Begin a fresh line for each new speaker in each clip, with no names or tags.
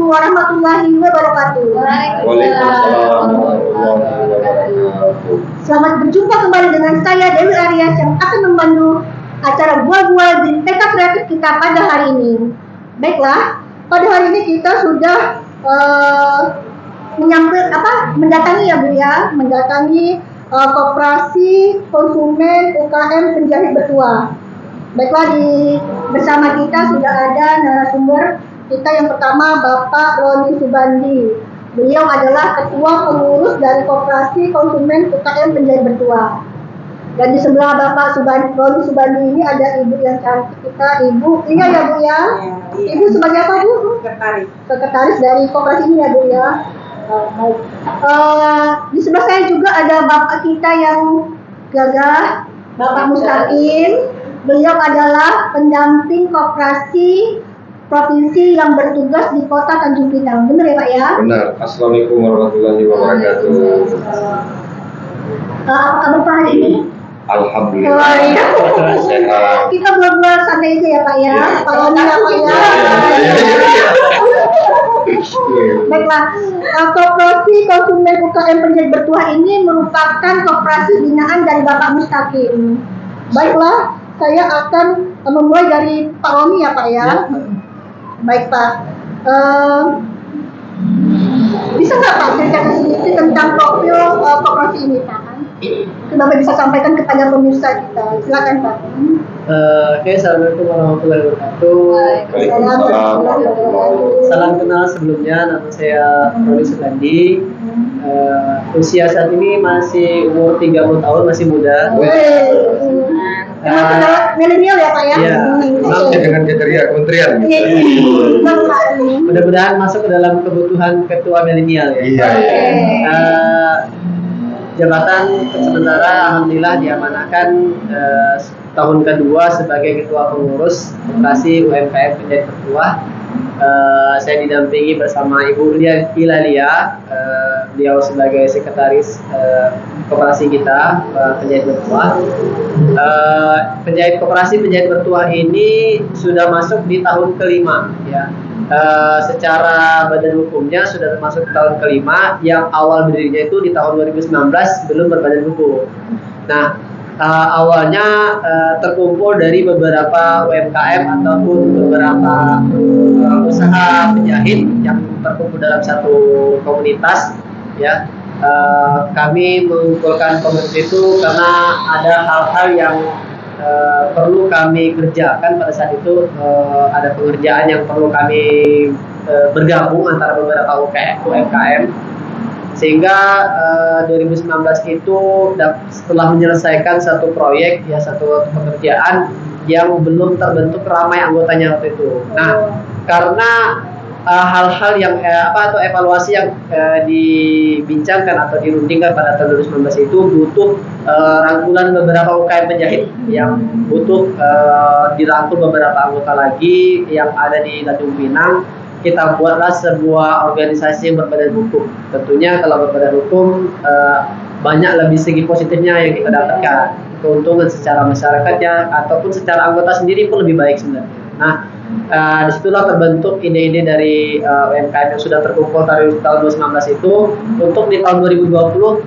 warahmatullahi wabarakatuh.
Waalaikumsalam warahmatullahi wabarakatuh.
Selamat berjumpa kembali dengan saya Dewi Aryas yang akan memandu acara bual-bual di TK Kreatif kita pada hari ini. Baiklah, pada hari ini kita sudah mendatangi ya Bu ya, mendatangi Koperasi Konsumen UKM Penjahit Bertuah. Baiklah, bersama kita sudah ada narasumber kita yang pertama Bapak Roni Subandi. Beliau adalah Ketua Pengurus dari Koperasi Konsumen UKM Penjahit Bertuah. Dan di sebelah Bapak Roni Subandi ini ada Ibu yang cantik kita, Ibu. Iya ya Bu ya. Ibu sebagai apa Bu? Sekretaris dari koperasi ini ya Bu ya. Baik. Di sebelah saya juga ada Bapak kita yang gagah, Bapak Mustaqim. Beliau adalah pendamping koperasi provinsi yang bertugas di Kota Tanjung Pinang. Benar ya Pak ya?
Benar. Assalamualaikum warahmatullahi wabarakatuh.
Apa kabar Pak hari ini?
Alhamdulillah.
Iya.
Sehat.
Kita buat santai aja ya Pak ya. Pak Roni ya Pak ya. Baiklah, Koperasi Konsumen UKM Penjahit Bertuah ini merupakan koperasi binaan dari Bapak Mustaqim. Baiklah, saya akan memulai dari Pak Roni ya Pak ya. Baik Pak, bisa nggak Pak ceritakan sedikit tentang profil koperasi ini Pak? Bapak bisa sampaikan kepada pemirsa kita. Silakan Pak.
Oke, assalamualaikum warahmatullahi wabarakatuh. Salam kenal sebelumnya, nama saya Roni Subandi. Usia saat ini masih umur 30 tahun, masih muda.
Milenial ya Pak ya?
Iya.
Dengan kriteria kementerian.
Mudah-mudahan masuk ke dalam kebutuhan ketua milenial ya.
Iya.
Jabatan sementara alhamdulillah diamanahkan tahun kedua sebagai ketua pengurus Koperasi UMKM Penjahit Bertuah. Saya didampingi bersama Ibu Ilalia, beliau sebagai sekretaris koperasi kita Penjahit Bertuah. Koperasi Penjahit Bertuah ini sudah masuk di tahun kelima ya. Secara badan hukumnya sudah termasuk tahun kelima, yang awal berdirinya itu di tahun 2019 belum berbadan hukum. Nah, awalnya terkumpul dari beberapa UMKM ataupun beberapa usaha penjahit yang terkumpul dalam satu komunitas ya. Kami mengumpulkan komunitas itu karena ada hal-hal yang perlu kami kerjakan pada saat itu. Ada pengerjaan yang perlu kami bergabung antara beberapa UMKM, sehingga 2019 itu setelah menyelesaikan satu proyek ya, satu pekerjaan yang belum terbentuk ramai anggotanya waktu itu. Nah, karena hal-hal yang atau evaluasi yang dibincangkan atau dirundingkan pada tahun 2019 itu butuh rangkulan beberapa UKM penjahit yang butuh dirangkul beberapa anggota lagi yang ada di Tanjung Pinang. Kita buatlah sebuah organisasi yang berbadan hukum. Tentunya kalau berbadan hukum banyak lebih segi positifnya yang kita dapatkan, keuntungan secara masyarakatnya ataupun secara anggota sendiri pun lebih baik sebenarnya. Nah, disitulah terbentuk ide-ide dari UMKM yang sudah terkumpul dari tahun 2019 itu. Untuk di tahun 2020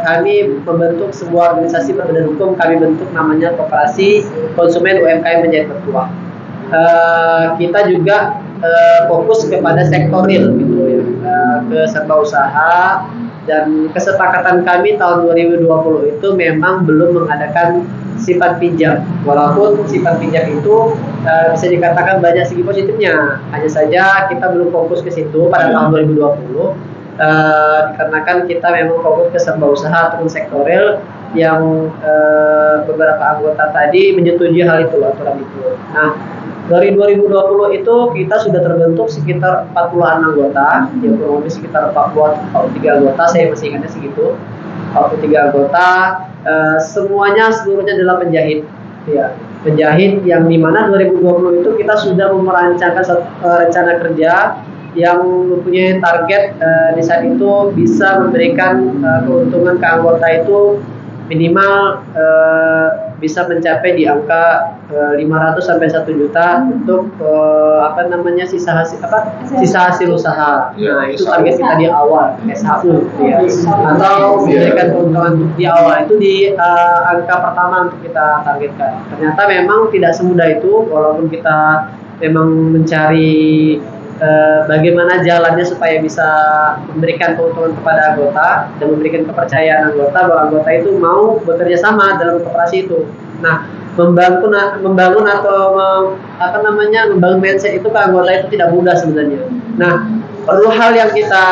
kami membentuk sebuah organisasi berbadan hukum. Kami bentuk namanya Koperasi Konsumen UMKM Penjahit Bertuah. Kita juga fokus kepada sektor real gitu ya, ke serba usaha, dan kesepakatan kami tahun 2020 itu memang belum mengadakan sifat pinjam, walaupun sifat pinjam itu bisa dikatakan banyak segi positifnya. Hanya saja kita belum fokus ke situ pada tahun 2020 dikarenakan kita memang fokus ke serba usaha ataupun sektor real yang beberapa anggota tadi menyetujui hal itu, aturan itu. Nah, dari 2020 itu kita sudah terbentuk sekitar 40-an anggota, ya kurang lebih sekitar 43 anggota, saya masih ingatnya segitu, 43 anggota, seluruhnya adalah penjahit, ya, penjahit yang dimana 2020 itu kita sudah merancangkan rencana kerja yang mempunyai target di saat itu bisa memberikan keuntungan ke anggota itu minimal bisa mencapai di angka 500 sampai 1 juta untuk sisa hasil usaha.
Ya,
Nah, itu
SHU.
target kita di awal SHU ya. Atau memberikan keuntungan di awal itu di angka pertama untuk kita targetkan. Ternyata memang tidak semudah itu, walaupun kita memang mencari bagaimana jalannya supaya bisa memberikan keuntungan kepada anggota dan memberikan kepercayaan anggota bahwa anggota itu mau bekerja sama dalam koperasi itu. Nah, membangun atau membangun mindset itu ke anggota itu tidak mudah sebenarnya. Nah, perlu hal yang kita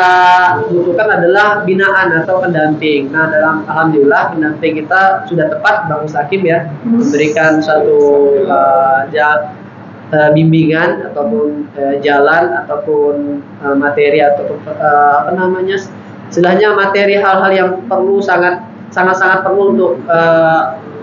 butuhkan adalah binaan atau pendamping. Nah, alhamdulillah pendamping kita sudah tepat, Bang Hakim ya, memberikan suatu bimbingan ataupun jalan ataupun materi ataupun istilahnya materi hal-hal yang perlu sangat perlu untuk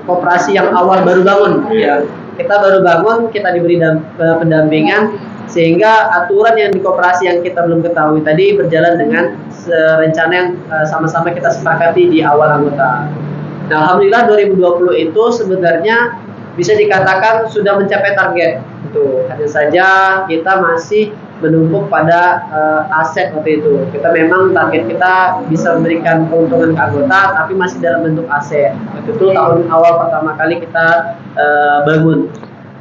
koperasi yang awal baru bangun ya. Kita baru bangun, kita diberi pendampingan sehingga aturan yang di koperasi yang kita belum ketahui tadi berjalan dengan rencana yang sama-sama kita sepakati di awal anggota. Nah, alhamdulillah 2020 itu sebenarnya bisa dikatakan sudah mencapai target. Hanya saja kita masih menumpuk pada aset waktu itu. Kita memang target kita bisa memberikan keuntungan ke anggota, tapi masih dalam bentuk aset. Waktu itu tahun awal pertama kali kita bangun.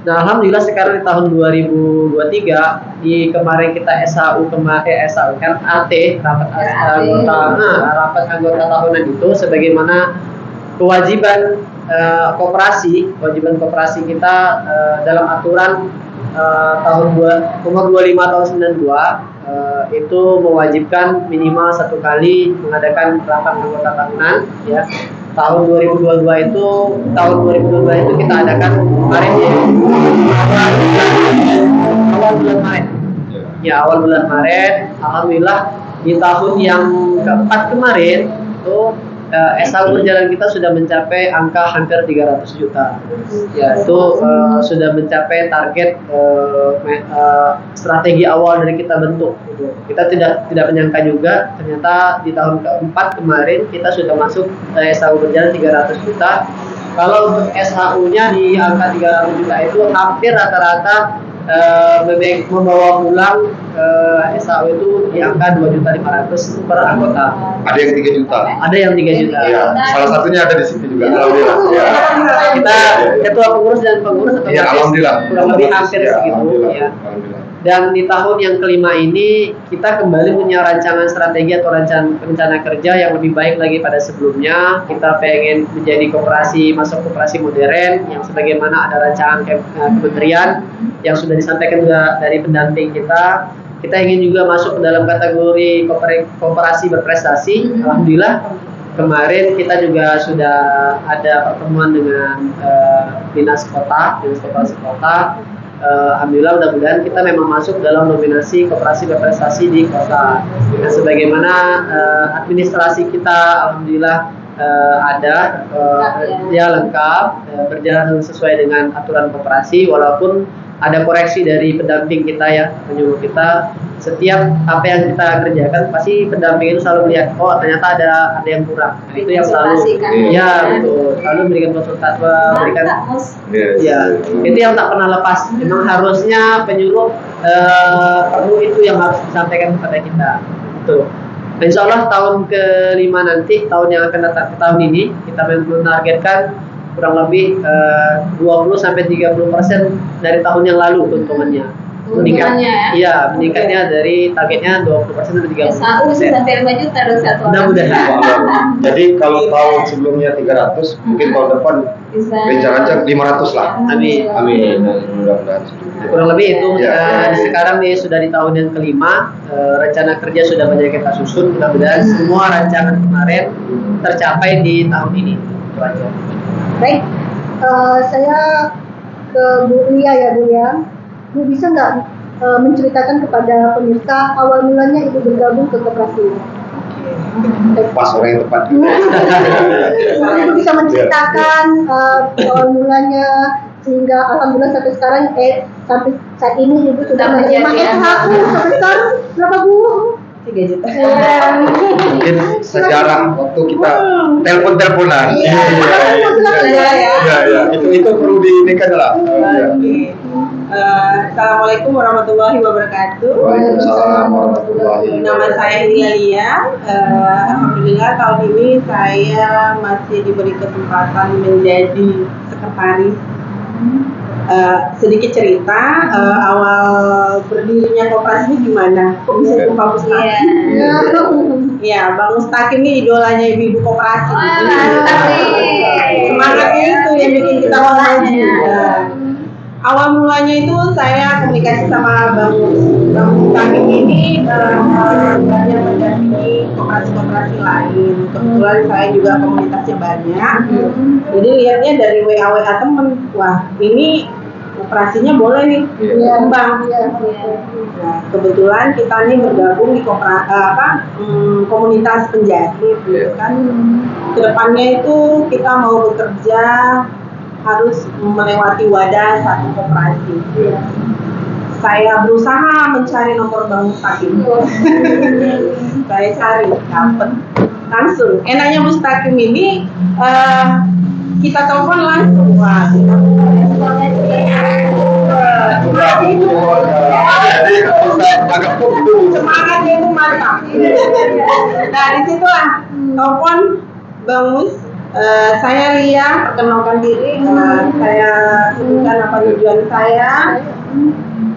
Nah, alhamdulillah sekarang di tahun 2023 di kemarin kita SHU kan AT rapat anggota tahunan itu sebagaimana kewajiban koperasi kita dalam aturan nomor 25 tahun 92 itu mewajibkan minimal 1 kali mengadakan rapat anggota tahunan ya. Tahun 2022 itu kita adakan kemarin ya, awal bulan Maret. Ya, awal bulan Maret, alhamdulillah di tahun yang keempat kemarin itu SHU berjalan kita sudah mencapai angka hampir 300 juta. Ya, itu sudah mencapai target strategi awal dari kita bentuk. Kita tidak menyangka juga ternyata di tahun keempat kemarin kita sudah masuk SHU berjalan 300 juta. Kalau untuk SHU-nya di angka 300 juta itu hampir rata-rata membawa pulang SHU itu di angka 2.500.000 per anggota.
Ada yang 3 juta.
Ada yang 3 juta.
Ya, salah satunya ada di situ juga. Alhamdulillah. Ya.
Kita ketua pengurus dan pengurus
Ya, alhamdulillah.
kurang lebih hampir
Ya,
segitu.
alhamdulillah.
Ya.
Alhamdulillah.
Dan di tahun yang kelima ini kita kembali punya rancangan strategi atau rencana kerja yang lebih baik lagi pada sebelumnya. Kita pengen menjadi masuk koperasi modern yang sebagaimana ada rancangan kementerian yang sudah disampaikan juga dari pendamping kita. Kita ingin juga masuk ke dalam kategori koperasi berprestasi. Alhamdulillah kemarin kita juga sudah ada pertemuan dengan dinas koperasi kota. Alhamdulillah mudah-mudahan kita memang masuk dalam nominasi koperasi berprestasi di kota. Nah, sebagaimana administrasi kita alhamdulillah ada lengkap, berjalan sesuai dengan aturan koperasi, walaupun ada koreksi dari pendamping kita ya, penyuluh kita. Setiap apa yang kita kerjakan pasti pendamping itu selalu melihat, oh ternyata ada yang kurang. Nah, itu yang selalu betul, selalu memberikan konsultasi, itu yang tak pernah lepas. Memang harusnya penyuluh perlu itu yang harus disampaikan kepada kita. Betul. Insya Allah tahun kelima nanti, tahun yang akan datang, tahun ini kita menargetkan kurang lebih 20-30% dari tahun yang lalu keuntungannya. Meningkatnya dari targetnya 20% sampai 30%.
SHU sampai 5 juta dong satu orang.
Mudah-mudahan.
Jadi kalau tahun sebelumnya 300, mungkin tahun depan rencanakan 500 lah.
Amin.
Amin. Mudah-mudahan.
Kurang lebih itu
Ya.
sekarang nih sudah di tahun yang kelima, rencana kerja sudah banyak kita susun. Mudah-mudahan semua rancangan kemarin tercapai di tahun ini. Itu aja.
Baik, saya ke Bu Lia ya Bu ya. Bu bisa nggak menceritakan kepada pemirsa awal mulanya Ibu bergabung ke koperasi ini?
Pas orang yang tepat.
Ibu bisa menceritakan awal mulanya sehingga alhamdulillah sampai sekarang sampai saat ini Ibu sudah menerima SHU sebesar berapa Bu?
3 juta.
Mungkin sejarah waktu kita telepon-teleponan.
Iya.
Iya. Itu perlu diinginkan lah. Iya.
Assalamualaikum warahmatullahi wabarakatuh.
Waalaikumsalam warahmatullahi
Nama
wabarakatuh.
saya Lia. Alhamdulillah tahun ini saya masih diberi kesempatan menjadi sekretaris. Sedikit cerita awal berdirinya koperasi ini gimana? Kok bisa itu Pak Mustaqim? Ya, Bang Mustaqim ini idolanya ibu-ibu koperasi. Semangatnya itu yang bikin kita maju. Awal mulanya itu saya komunikasi sama Bang Mustaqim ini banyak mendampingi koperasi-koperasi lain. Kebetulan saya juga komunitasnya banyak. Jadi lihatnya dari WA temen, wah ini operasinya boleh nih berkembang. Nah, kebetulan kita nih bergabung di komunitas penjahit, kan. Kedepannya itu kita mau bekerja harus melewati wadah satu koperasi. Saya berusaha mencari nomor Bang Mustaqim. Saya cari, dapet langsung. Enaknya Mustaqim ini kita telepon langsung. Wah, semangatnya itu mantap. Nah, disitulah telepon Bang Mus. Saya Lia, perkenalkan diri. Saya sebutkan apa tujuan saya.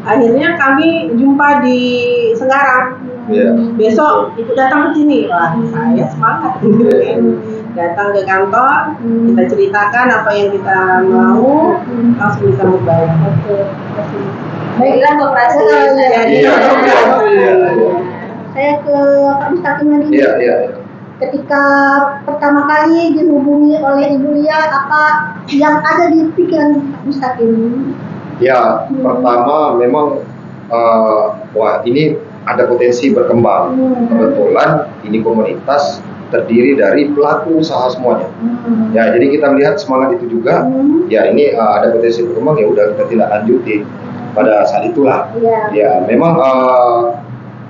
Akhirnya kami jumpa di Segarang. Besok itu datang ke sini. Wah, saya semangat. Datang ke kantor, kita ceritakan apa yang kita mau, langsung bisa membayar.
Baiklah koperasi.
Iya.
Saya ke Pak Mustaqim lagi.
Iya.
Ketika pertama kali dihubungi oleh Ibu Lia, apa yang ada di pikiran Pak Mustaqim?
Ya, pertama memang wah ini ada potensi berkembang. Kebetulan ini komunitas terdiri dari pelaku usaha semuanya. Ya, jadi kita melihat semangat itu juga. Ya, ini ada potensi berkembang, ya udah kita tidak lanjuti pada saat itulah. Ya, memang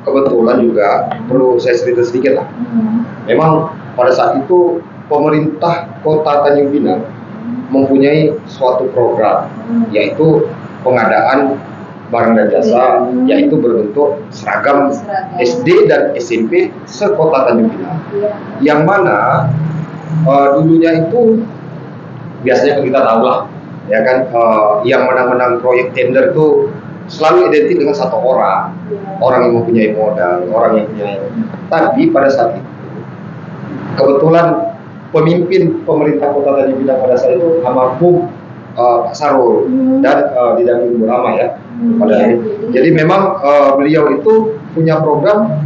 kebetulan juga perlu saya cerita sedikit lah. Memang pada saat itu pemerintah Kota Tanjung Pinang mempunyai suatu program, yaitu pengadaan barang dan jasa, yaitu berbentuk seragam SD dan SMP se-Kota Tanjung Pinang. Yang mana dulunya itu biasanya kita tahu lah, ya kan, yang menang-menang proyek tender itu selalu identik dengan satu orang yang mempunyai modal, orang yang punya. Tapi pada saat itu kebetulan pemimpin pemerintah Kota Tanjung Pinang pada saat itu almarhum Pak Sarul dan didampingi Ibu Rama ya. Jadi memang beliau itu punya program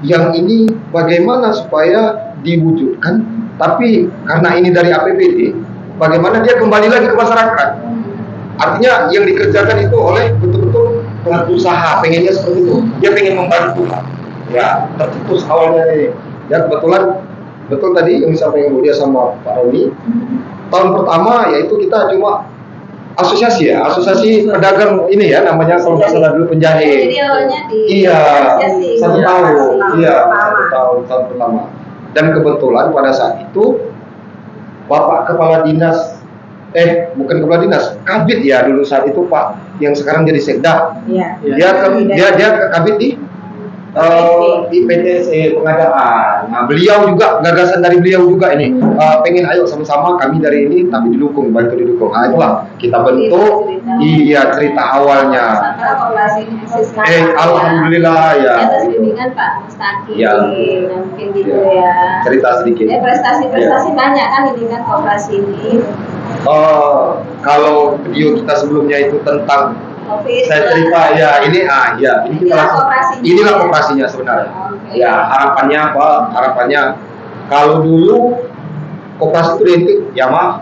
yang ini bagaimana supaya diwujudkan, tapi karena ini dari APBD, bagaimana dia kembali lagi ke masyarakat. Artinya yang dikerjakan itu oleh betul-betul pelaku usaha, pengennya seperti itu. Dia pengen membantu, ya tercetus awalnya ini. Ya kebetulan betul tadi yang disampaikan Bu Dia sama Pak Roni. Tahun pertama yaitu kita cuma asosiasi pedagang ini ya, namanya kalau nggak salah dulu penjahit.
Jadi awalnya di
Iya,
asosiasi.
1 tahun. Iya,
Pertama.
tahun pertama. Dan kebetulan pada saat itu Bapak Kepala Dinas, bukan Kepala Dinas, Kabid ya dulu saat itu Pak, yang sekarang jadi Sekda.
Iya.
Dia Kabid di PTSE pengadaan. Nah, beliau juga, gagasan dari beliau juga ini pengen ayo sama-sama kami dari ini tapi bantu didukung. Nah, itulah kita bentuk. Iya, cerita awalnya.
Sekarang koperasi ini eksis sekarang.
Alhamdulillah ya.
Atas bimbingan Pak Mustaqim.
Ya.
Nah, mungkin gitu ya.
Cerita sedikit.
Prestasi banyak kan ini kan koperasi ini.
Kalau video kita sebelumnya itu tentang
Covid.
saya cerita ya ini kita langsung, inilah koperasinya sebenarnya.
Okay.
Ya harapannya apa? Harapannya kalau dulu koperasi itu identik ya maaf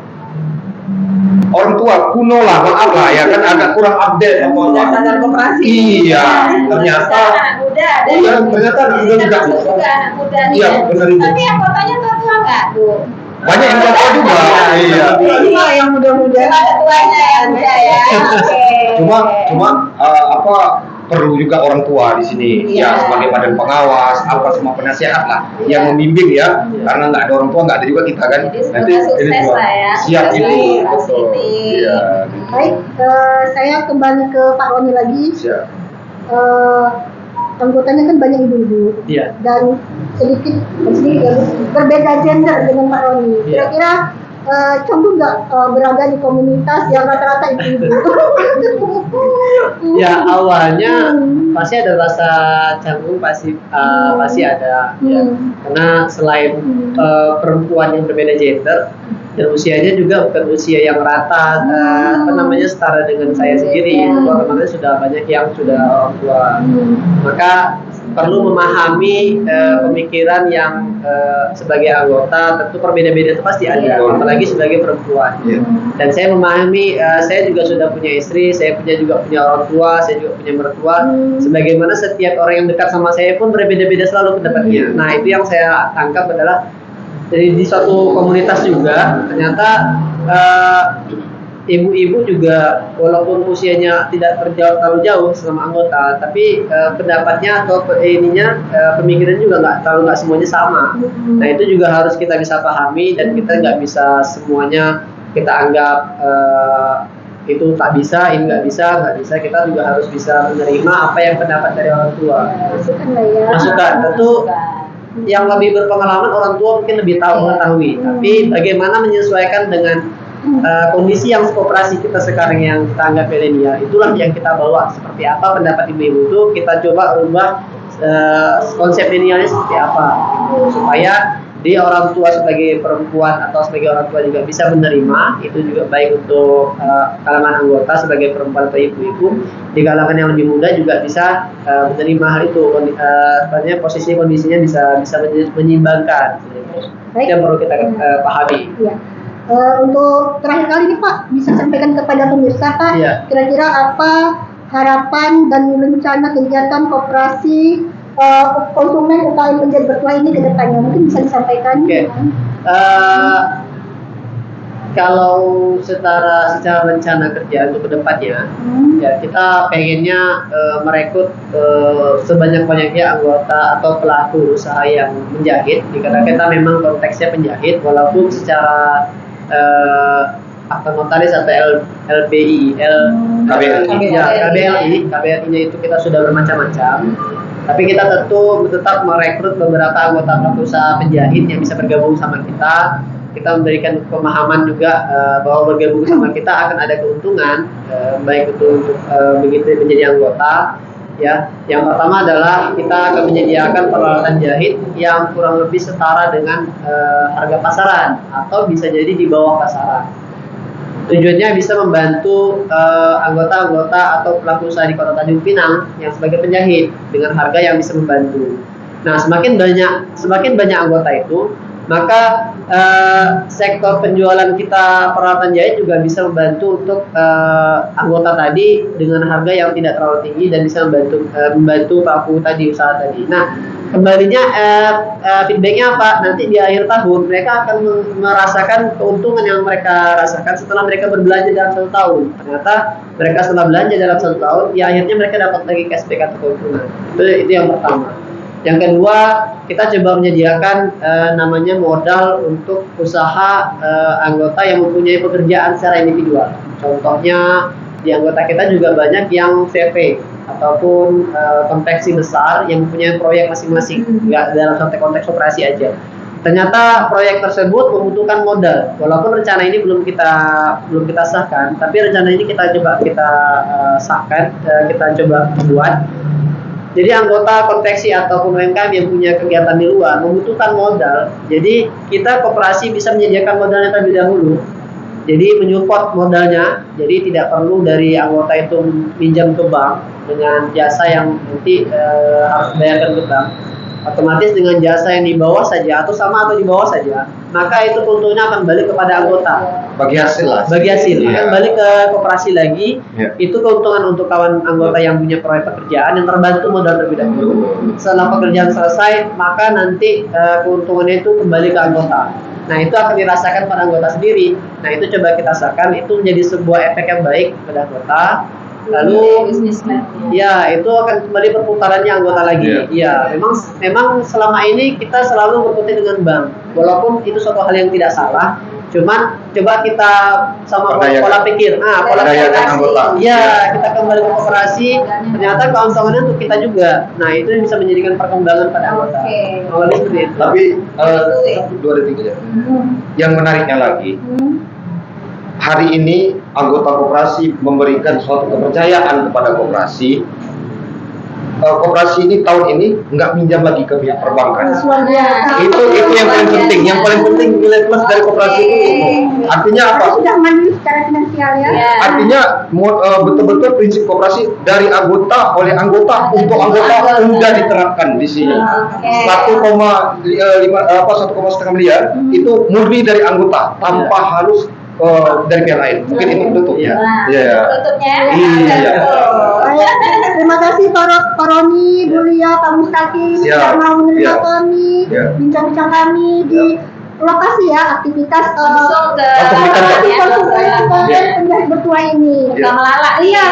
orang tua kuno lah, maaf lah ya kan agak kurang update apa
Standar koperasi.
Iya, ternyata
anak muda ada.
Iya, ternyata anak muda juga.
Anak muda nih.
Iya, benar itu.
Tapi yang fotonya tua enggak, Bu?
Banyak yang tua juga. Iya.
Cuma yang muda-muda. Cuma ada tuanya yang muda ya. Oke.
Cuma perlu juga orang tua di sini ya sebagai badan pengawas apa semua penasehat lah yang membimbing ya karena nggak ada orang tua nggak ada juga kita kan.
Jadi semoga sukses
semua
lah ya.
siap
Sukses
itu
lagi, Pak
betul.
Siti.
Iya.
Baik, saya kembali ke Pak Roni lagi.
Siap.
Anggotanya kan banyak ibu-ibu
Iya.
dan sedikit ya, berbeda gender dengan Pak Roni.
Iya.
Kira-kira condong nggak berada di komunitas yang rata-rata ibu-ibu?
Ya awalnya pasti ada rasa canggung, pasti ada ya. Karena selain perempuan yang berbeda gender dan usianya juga bukan usia yang rata setara dengan saya sendiri, itu otomatis sudah banyak yang sudah orang tua, maka perlu memahami pemikiran yang sebagai anggota tentu berbeda-beda itu pasti ada, apalagi sebagai perempuan. Dan saya memahami, saya juga sudah punya istri, saya juga punya orang tua, saya juga punya mertua. Sebagaimana setiap orang yang dekat sama saya pun berbeda-beda selalu pendapatnya. Nah itu yang saya tangkap adalah di suatu komunitas juga ternyata ibu-ibu juga walaupun usianya tidak terlalu jauh sama anggota, tapi pendapatnya atau pemikiran juga nggak semuanya sama. Nah itu juga harus kita bisa pahami dan kita nggak bisa semuanya kita anggap itu tak bisa, ini nggak bisa. Kita juga harus bisa menerima apa yang pendapat dari orang tua.
Masukan lah ya.
Masukan tentu yang lebih berpengalaman orang tua mungkin lebih mengetahui, tapi bagaimana menyesuaikan dengan kondisi yang koperasi kita sekarang yang kita anggap milenial, itulah yang kita bawa. Seperti apa pendapat ibu-ibu itu kita coba rubah konsep milenialnya seperti apa gitu, supaya dia orang tua sebagai perempuan atau sebagai orang tua juga bisa menerima. Itu juga baik untuk kalangan anggota sebagai perempuan atau ibu-ibu. Di kalangan yang lebih muda juga bisa menerima hal itu. Posisi kondisinya bisa menyeimbangkan. Itu yang perlu kita pahami.
Ya. Untuk terakhir kali ini Pak, bisa sampaikan kepada pemirsa Pak, kira-kira apa harapan dan rencana kegiatan koperasi konsumen UKM Penjahit Bertuah ini ke depannya, mungkin bisa disampaikan?
Kalau secara rencana kerja untuk kedepannya, ya kita pengennya merekrut sebanyak-banyaknya anggota atau pelaku usaha yang menjahit. Karena kita memang konteksnya penjahit, walaupun secara notaris atau LBI, KBLI-nya itu kita sudah bermacam-macam. Tapi kita tentu tetap merekrut beberapa anggota pelaku usaha penjahit yang bisa bergabung sama kita. Kita memberikan pemahaman juga bahwa bergabung sama kita akan ada keuntungan, baik itu untuk begitu menjadi anggota. Ya, yang pertama adalah kita akan menyediakan peralatan jahit yang kurang lebih setara dengan harga pasaran atau bisa jadi di bawah pasaran. Tujuannya bisa membantu anggota-anggota atau pelaku usaha di Kota Tanjung Pinang yang sebagai penjahit dengan harga yang bisa membantu. Nah, semakin banyak anggota itu, maka sektor penjualan kita peralatan jahit juga bisa membantu untuk anggota tadi dengan harga yang tidak terlalu tinggi dan bisa membantu pelaku tadi usaha tadi. Nah, kembalinya feedbacknya apa? Nanti di akhir tahun mereka akan merasakan keuntungan yang mereka rasakan setelah mereka berbelanja dalam 1 tahun. Ternyata mereka setelah belanja dalam 1 tahun, ya akhirnya mereka dapat lagi cashback atau keuntungan. Itu yang pertama. Yang kedua, kita coba menyediakan namanya modal untuk usaha anggota yang mempunyai pekerjaan secara individual. Contohnya di anggota kita juga banyak yang CV ataupun konveksi besar yang mempunyai proyek masing-masing, nggak dalam konteks operasi aja. Ternyata proyek tersebut membutuhkan modal. Walaupun rencana ini belum kita sahkan, tapi rencana ini kita sahkan, kita coba buat. Jadi anggota konveksi ataupun UMKM yang punya kegiatan di luar membutuhkan modal. Jadi kita koperasi bisa menyediakan modalnya terlebih dahulu. Jadi menyupport modalnya. Jadi tidak perlu dari anggota itu pinjam ke bank dengan jasa yang nanti harus bayarkan ke bank. Otomatis dengan jasa yang di bawah saja atau sama atau di bawah saja, maka itu keuntungannya akan balik kepada anggota.
Bagi hasil lah.
Bagi hasil akan balik ke koperasi lagi. Itu keuntungan untuk kawan anggota yang punya proyek pekerjaan yang terbantu modal terlebih dahulu. Setelah pekerjaan selesai, maka nanti keuntungannya itu kembali ke anggota. Nah, itu akan dirasakan pada anggota sendiri. Nah, itu coba kita rasakan, itu menjadi sebuah efek yang baik pada anggota. Lalu
bisnismen.
ya itu akan kembali perputarannya anggota lagi.
Iya.
Ya, memang selama ini kita selalu berkutik dengan bank. Walaupun itu suatu hal yang tidak salah, cuman coba kita sama
Perdayakan.
pola pikir. Pola
Perdayakan
pikir.
anggota.
Iya, kita kembali ke koperasi, ternyata keuntungannya untuk kita juga. Nah, itu yang bisa menjadikan perkembangan pada anggota.
Oke.
Awalnya seperti itu.
Tapi 2 detik aja. Yang menariknya lagi, hari ini anggota koperasi memberikan suatu kepercayaan kepada koperasi. Koperasi ini tahun ini nggak minjam lagi ke pihak perbankan.
Luar biasa.
Itu yang paling penting. Yang paling penting nilai plus dari koperasi itu. Artinya apa?
Sudah mandiri secara finansial ya.
Iya.
Artinya betul-betul prinsip koperasi dari anggota oleh anggota untuk anggota sudah diterapkan di sini.
Oke.
1,5 miliar itu murni dari anggota tanpa harus dari pihak lain. Mungkin ini tutup ya.
Nah,
Iya.
tutupnya.
Iya.
Baik, terima kasih Pak Roni, Bu Lia, Pak Mustaqim
Siap.
sudah mau menerima
Siap.
kami,
Siap.
bincang-bincang kami di lokasi ya aktivitas
Langsung ke
Langsung ke kantor.
konsumen
Iya.
penjahit bertua ini.
Nggak melalak.
Iya,